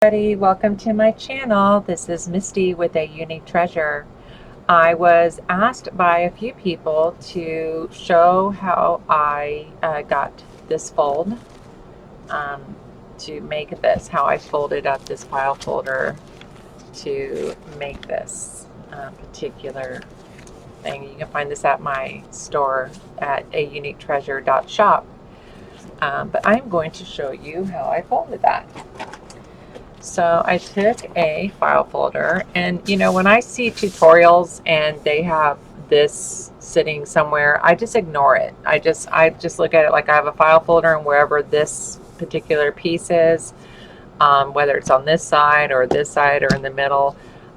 Everybody, welcome to my channel. This is Misty with a Unique Treasure. I was asked by a few people to show how I got this fold, um, to make this, how I folded up this file folder to make this particular thing. You can find this at my store at auniquetreasure.shop. But I'm going to show you how I folded that. So I took a file folder, and when I see tutorials and they have this sitting somewhere, I just ignore it. I just look at it like I have a file folder, and wherever this particular piece is, whether it's on this side or in the middle,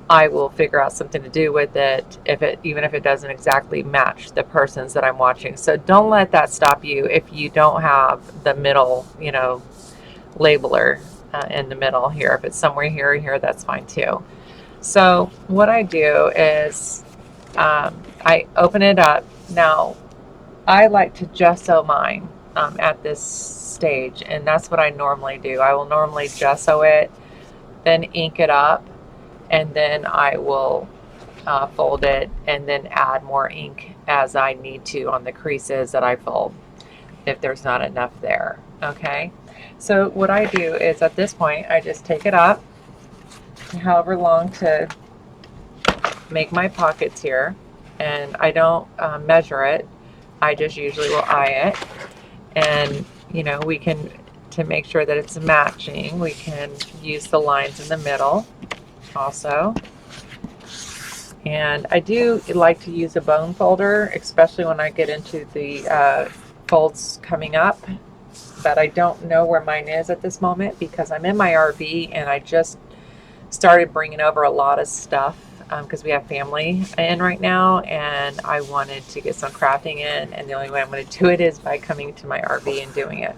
I will figure out something to do with it, even if it doesn't exactly match the persons that I'm watching. So don't let that stop you if you don't have the middle, labeler in the middle here. If it's somewhere here or here, that's fine too. So what I do is I open it up. Now, I like to gesso mine at this stage, and that's what I normally do. I will normally gesso it, then ink it up, and then I will fold it and then add more ink as I need to on the creases that I fold if there's not enough there. Okay, so what I do is at this point I just take it up however long to make my pockets here, and I don't measure it. I just usually will eye it, and we can, to make sure that it's matching, we can use the lines in the middle also. And I do like to use a bone folder, especially when I get into the folds coming up, but I don't know where mine is at this moment because I'm in my RV and I just started bringing over a lot of stuff because we have family in right now, and I wanted to get some crafting in, and the only way I'm going to do it is by coming to my RV and doing it.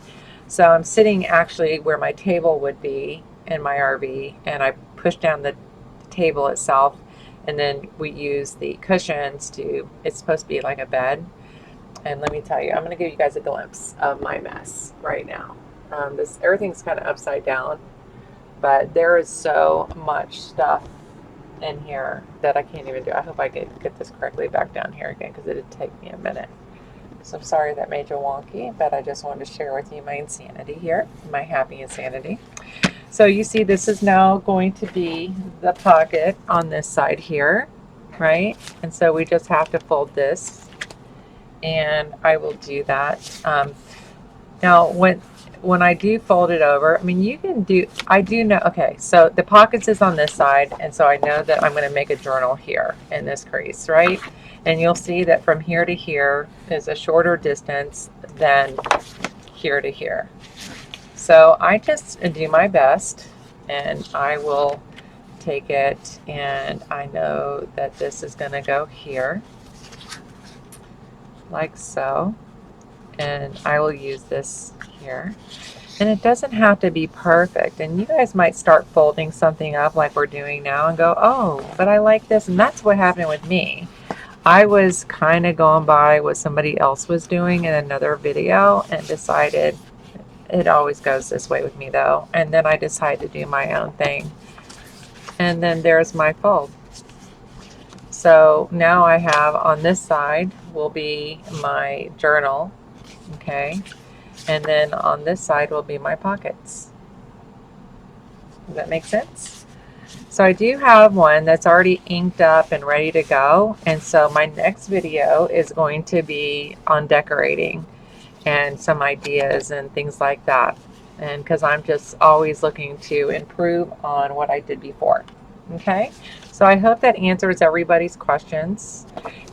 So I'm sitting actually where my table would be in my RV, and I push down the table itself, and then we use the cushions it's supposed to be like a bed. And let me tell you, I'm going to give you guys a glimpse of my mess right now. Everything's kind of upside down, but there is so much stuff in here that I can't even do. I hope I get this correctly back down here again because it did take me a minute. So I'm sorry that made you wonky, but I just wanted to share with you my insanity here, my happy insanity. So you see this is now going to be the pocket on this side here, right? And so we just have to fold this, and I will do that. Now when I do fold it over, I mean, I do know, okay, so the pockets is on this side, and so I know that I'm going to make a journal here in this crease, right? And you'll see that from here to here is a shorter distance than here to here. So I just do my best, and I will take it, and I know that this is going to go here, like so. And I will use this here. And it doesn't have to be perfect. And you guys might start folding something up like we're doing now and go, oh, but I like this. And that's what happened with me. I was kind of going by what somebody else was doing in another video and decided, it always goes this way with me though. And then I decided to do my own thing. And then there's my fold. So now I have, on this side will be my journal. Okay, and then on this side will be my pockets. Does that make sense? So I do have one that's already inked up and ready to go, and so my next video is going to be on decorating and some ideas and things like that, and because I'm just always looking to improve on what I did before. Okay, so I hope that answers everybody's questions.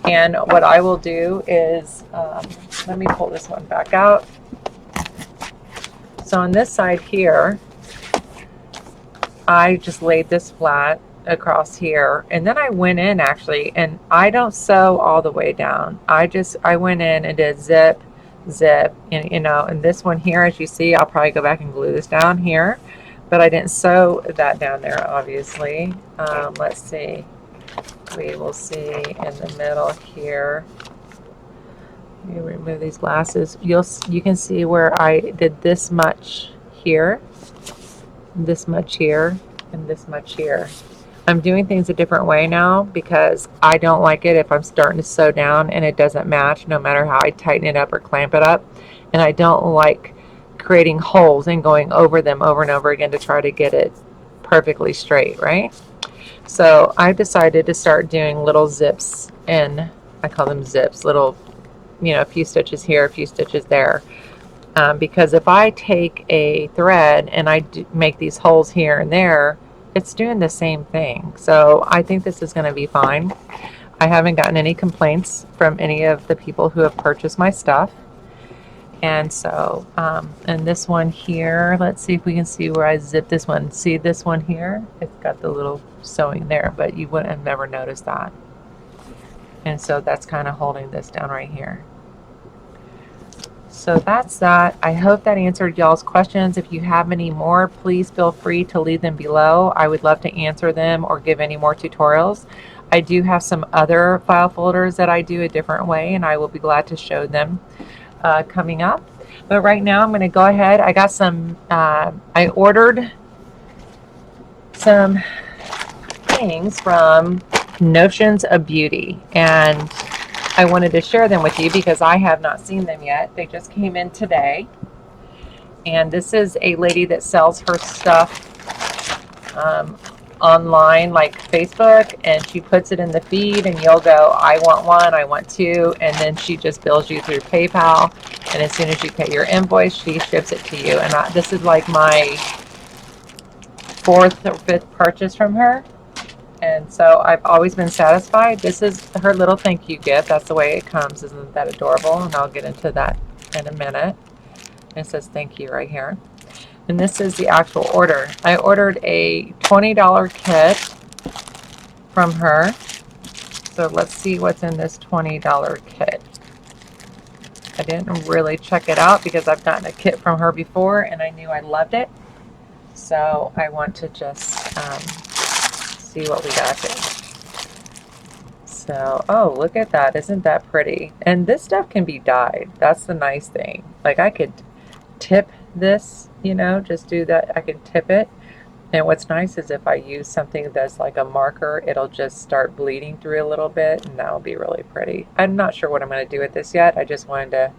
And what I will do is, let me pull this one back out. So on this side here, I just laid this flat across here, and then I went in actually, and I don't sew all the way down. I went in and did zip, zip, and and this one here, as you see, I'll probably go back and glue this down here, but I didn't sew that down there, obviously. Let's see. We will see in the middle here. You remove these glasses. You can see where I did this much here. this much here and this much here. I'm doing things a different way now because I don't like it if I'm starting to sew down and it doesn't match no matter how I tighten it up or clamp it up. And I don't like creating holes and going over them over and over again to try to get it perfectly straight, right? So I decided to start doing little zips, and I call them zips, little, a few stitches here, a few stitches there. Because if I take a thread and I make these holes here and there, it's doing the same thing. So I think this is going to be fine. I haven't gotten any complaints from any of the people who have purchased my stuff. And so, and this one here, let's see if we can see where I zipped this one. See this one here? It's got the little sewing there, but you wouldn't have never noticed that. And so that's kind of holding this down right here. So that's that. I hope that answered y'all's questions. If you have any more, please feel free to leave them below. I would love to answer them or give any more tutorials. I do have some other file folders that I do a different way, and I will be glad to show them coming up. But right now I'm going to go ahead. I got some, I ordered some things from Notions of Beauty, and I wanted to share them with you because I have not seen them yet. They just came in today. And this is a lady that sells her stuff online, like Facebook, and she puts it in the feed, and you'll go, I want one, I want two, and then she just bills you through PayPal, and as soon as you pay your invoice, she ships it to you. And this is like my fourth or fifth purchase from her, and so I've always been satisfied. This is her little thank you gift. That's the way it comes. Isn't that adorable? And I'll get into that in a minute. It says thank you right here. And this is the actual order. I ordered a $20 kit from her. So let's see what's in this $20 kit. I didn't really check it out because I've gotten a kit from her before and I knew I loved it. So I want to just see what we got here. So, oh, look at that. Isn't that pretty? And this stuff can be dyed. That's the nice thing. Like I could tip this, just do that. I can tip it. And what's nice is if I use something that's like a marker, it'll just start bleeding through a little bit, and that will be really pretty. I'm not sure what I'm going to do with this yet. I just wanted to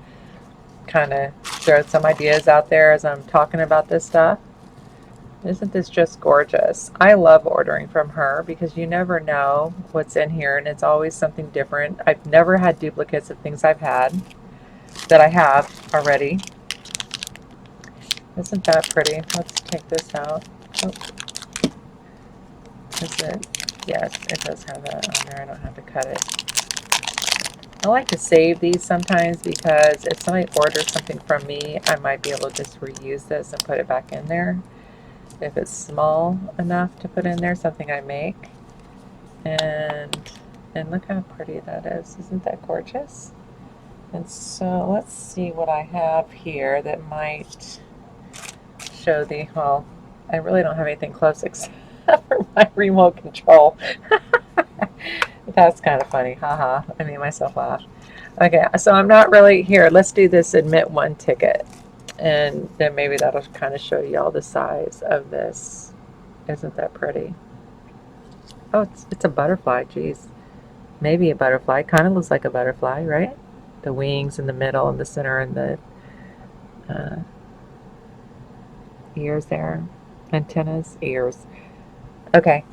kind of throw some ideas out there as I'm talking about this stuff. Isn't this just gorgeous? I love ordering from her because you never know what's in here, and it's always something different. I've never had duplicates of things I've had that I have already. Isn't that pretty? Let's take this out. Oh. Is it? Yes, it does have that on there. I don't have to cut it. I like to save these sometimes because if somebody orders something from me, I might be able to just reuse this and put it back in there. If it's small enough to put in there, something I make. And look how pretty that is. Isn't that gorgeous? And so let's see what I have here that might show the, well, I really don't have anything close except for my remote control. That's kind of funny. Haha. I made myself laugh. Okay, so I'm not really here. Let's do this admit one ticket. And then maybe that'll kind of show you all the size of this. Isn't that pretty? Oh, it's a butterfly. Geez. Maybe a butterfly. Kind of looks like a butterfly, right? The wings in the middle and the center and the ears there. Antennas, ears. Okay.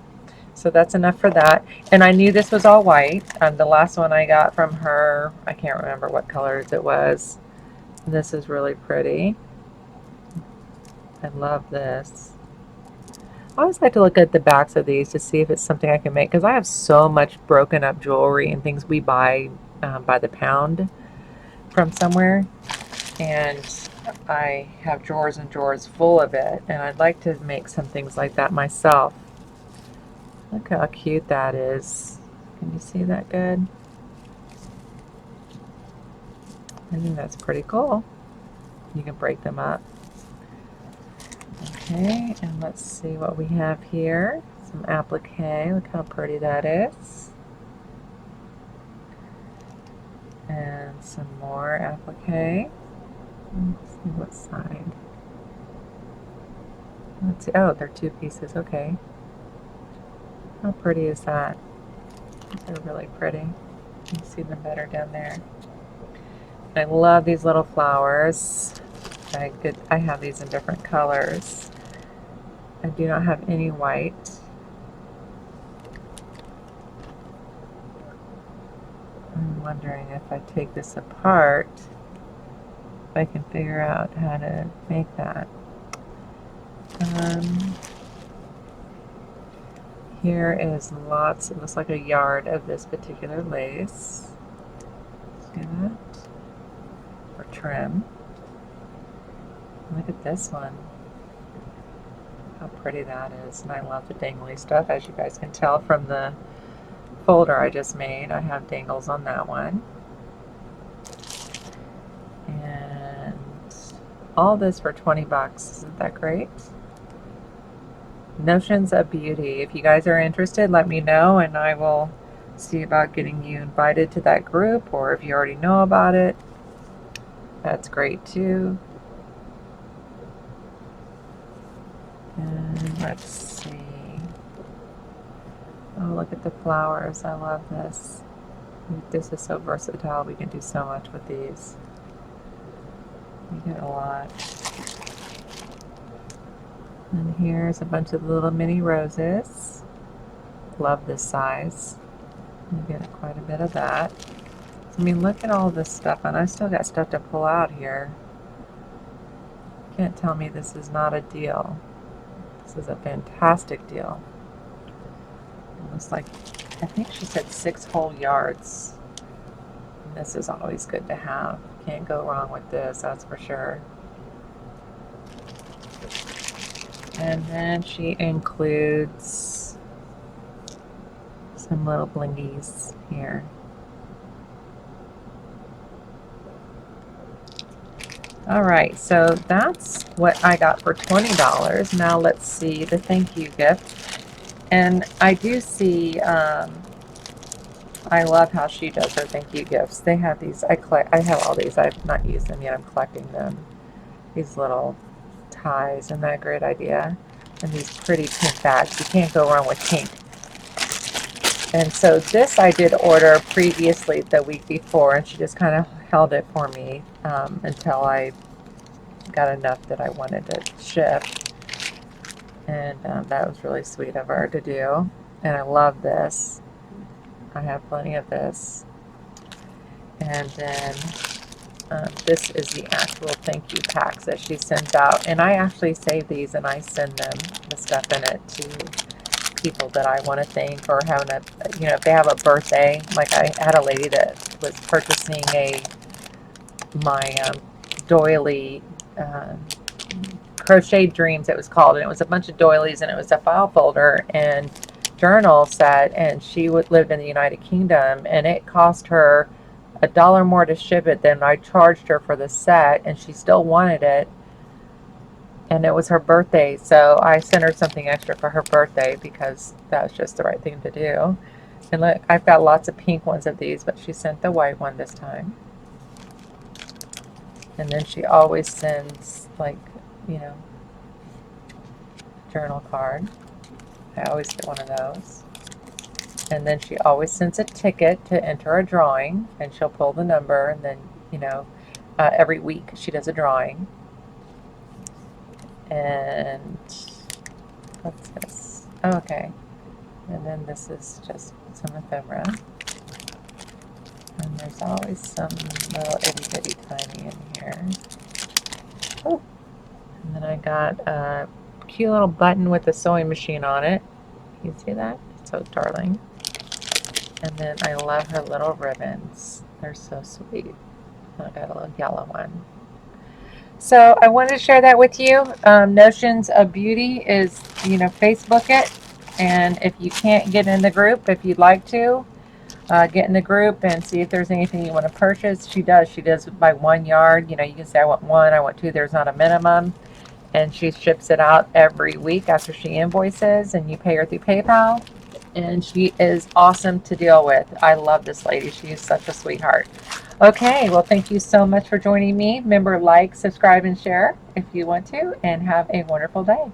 So that's enough for that. And I knew this was all white. The last one I got from her, I can't remember what colors it was. This is really pretty. I love this. I always like to look at the backs of these to see if it's something I can make, because I have so much broken up jewelry and things we buy by the pound from somewhere. And I have drawers and drawers full of it. And I'd like to make some things like that myself. Look how cute that is. Can you see that good? I think that's pretty cool. You can break them up. Okay, and let's see what we have here. Some applique. Look how pretty that is. And some more applique. Let's see what side. Let's see. Oh, they're 2 pieces. Okay. How pretty is that? They're really pretty. You can see them better down there. I love these little flowers. I have these in different colors. I do not have any white. I'm wondering if I take this apart, if I can figure out how to make that. Here is lots, it looks like a yard of this particular lace. See that? Or trim. Look at this one. How pretty that is. And I love the dangly stuff, as you guys can tell from the folder I just made. I have dangles on that one. And all this for 20 bucks. Isn't that great? Notions of Beauty. If you guys are interested, let me know and I will see about getting you invited to that group, or if you already know about it, that's great too. And let's see. Oh, look at the flowers. I love this. This is so versatile. We can do so much with these. You get a lot. And here's a bunch of little mini roses. Love this size. You get quite a bit of that. I mean, look at all this stuff, and I still got stuff to pull out here. You can't tell me this is not a deal. This is a fantastic deal. It looks like, I think she said 6 whole yards. And this is always good to have. Can't go wrong with this, that's for sure. And then she includes some little blingies here. Alright, so that's what I got for $20. Now let's see the thank you gift. And I do see, I love how she does her thank you gifts. They have these, I have all these. I've not used them yet. I'm collecting them. These little ties. Isn't that a great idea? And these pretty pink bags. You can't go wrong with pink. And so this I did order previously the week before, and she just kind of held it for me until I got enough that I wanted to ship. And that was really sweet of her to do. And I love this. I have plenty of this. And then this is the actual thank you packs that she sends out. And I actually save these and I send them the stuff in it to people that I want to thank, or having a, you know, if they have a birthday. Like I had a lady that was purchasing my doily Crochet Dreams, it was called, and it was a bunch of doilies, and it was a file folder and journal set, and she lived in the United Kingdom, and it cost her $1 more to ship it than I charged her for the set, and she still wanted it, and it was her birthday, so I sent her something extra for her birthday because that was just the right thing to do. And look, I've got lots of pink ones of these, but she sent the white one this time. And then she always sends, like, you know, journal card. I always get one of those. And then she always sends a ticket to enter a drawing, and she'll pull the number, and then, you know, every week she does a drawing. And what's this? Oh, okay. And then this is just some ephemera. And there's always some little itty bitty tiny in here. Oh. And then I got a cute little button with a sewing machine on it. You see that? It's so darling. And then I love her little ribbons. They're so sweet. I got a little yellow one. So I wanted to share that with you. Notions of Beauty is, you know, Facebook it. And if you can't get in the group, if you'd like to, get in the group and see if there's anything you want to purchase. She does by 1 yard. You know, you can say I want 1, I want 2. There's not a minimum. And she ships it out every week after she invoices, and you pay her through PayPal. And she is awesome to deal with. I love this lady. She is such a sweetheart. Okay, well, thank you so much for joining me. Remember, like, subscribe, and share if you want to, and have a wonderful day.